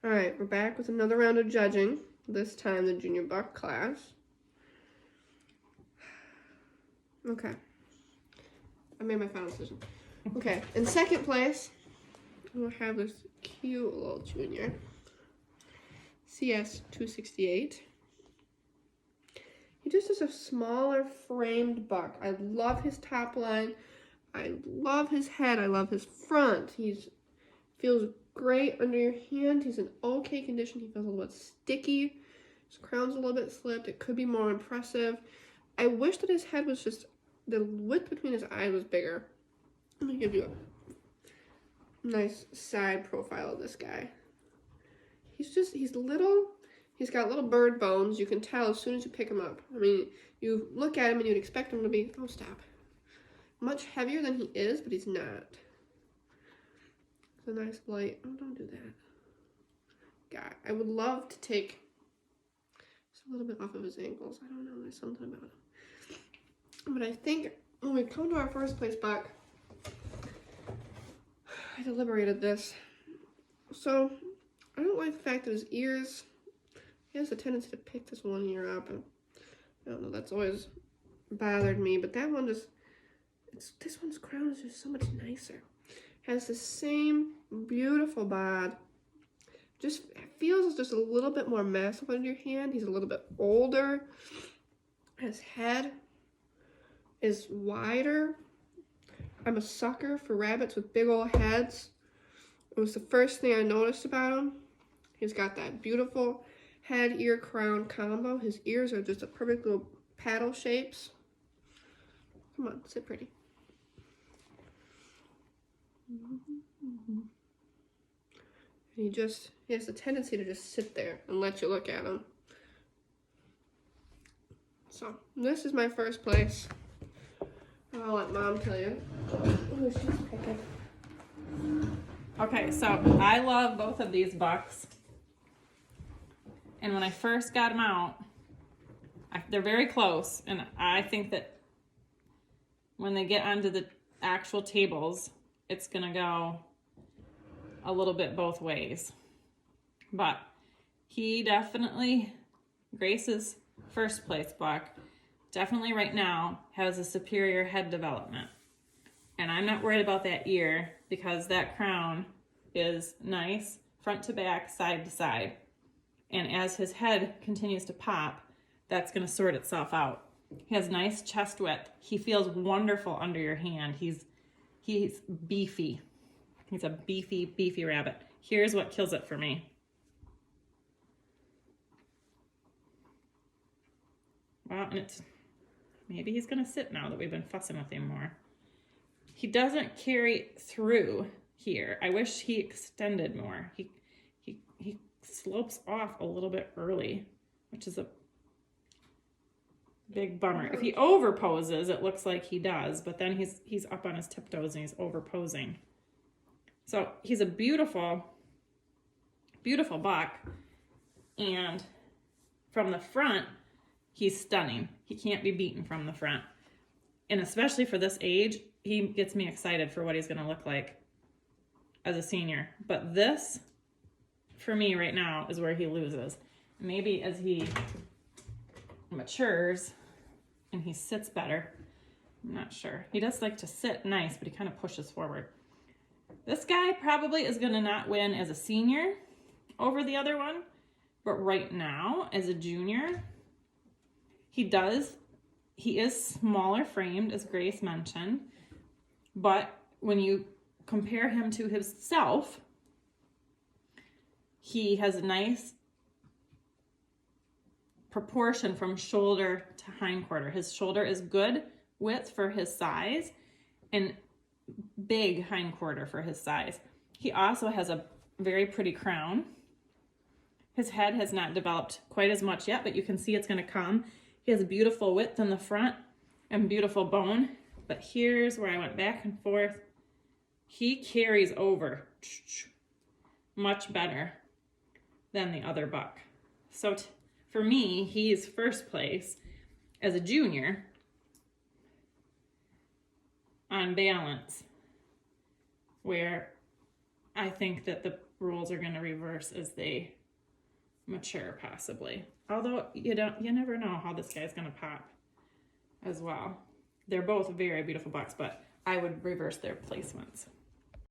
All right, we're back with another round of judging. This time the junior buck class. Okay. I made my final decision. Okay, in second place, we'll have this cute little junior. CS 268. He just is a smaller framed buck. I love his top line. I love his head. I love his front. Feels great under your hand. He's in okay condition. He feels a little bit sticky. His crown's a little bit slipped. It could be more impressive. I wish that his head was just, the width between his eyes was bigger. Let me give you a nice side profile of this guy. He's little. He's got little bird bones. You can tell as soon as you pick him up. I mean, you look at him and you'd expect him to be, oh, stop, much heavier than he is, but he's not. It's a nice light. Oh, don't do that. God, I would love to take just a little bit off of his ankles. I don't know. There's something about him. But I think when we come to our first place buck, I deliberated this. So I don't like the fact that his ears, he has a tendency to pick this one ear up. And I don't know, that's always bothered me. But that one just, this one's crown is just so much nicer. Has the same beautiful bod. Just feels just a little bit more massive under your hand. He's a little bit older. His head is wider. I'm a sucker for rabbits with big old heads. It was the first thing I noticed about him. He's got that beautiful head, ear, crown combo. His ears are just a perfect little paddle shapes. Come on, sit pretty. And he has a tendency to just sit there and let you look at him. So this is my first place. I'll let Mom tell you who she's picking. Okay, so I love both of these bucks. And when I first got them out, they're very close. And I think that when they get onto the actual tables, it's going to go a little bit both ways. But he definitely, Grace's first place buck, definitely right now has a superior head development. And I'm not worried about that ear because that crown is nice front to back, side to side. And as his head continues to pop, that's going to sort itself out. He has nice chest width. He feels wonderful under your hand. He's beefy. He's a beefy rabbit. Here's what kills it for me. Well, and maybe he's going to sit now that we've been fussing with him more. He doesn't carry through here. I wish he extended more. He slopes off a little bit early, which is a big bummer. If he over poses, it looks like he does, but then he's up on his tiptoes and he's over posing. So he's a beautiful buck, and from the front, he's stunning. He can't be beaten from the front. And especially for this age, he gets me excited for what he's going to look like as a senior. But this, for me right now, is where he loses. Maybe as he matures and he sits better, I'm not sure. He does like to sit nice, but he kind of pushes forward. This guy probably is going to not win as a senior over the other one, but right now, as a junior, he is smaller framed, as Grace mentioned, but when you compare him to himself, he has a nice proportion from shoulder to hindquarter. His shoulder is good width for his size and big hindquarter for his size. He also has a very pretty crown. His head has not developed quite as much yet, but you can see it's going to come. He has a beautiful width in the front and beautiful bone. But here's where I went back and forth. He carries over much better than the other buck. So for me, he's first place as a junior on balance, where I think that rules are going to reverse as they mature, possibly. Although you never know how this guy's going to pop as well. They're both very beautiful bucks, but I would reverse their placements.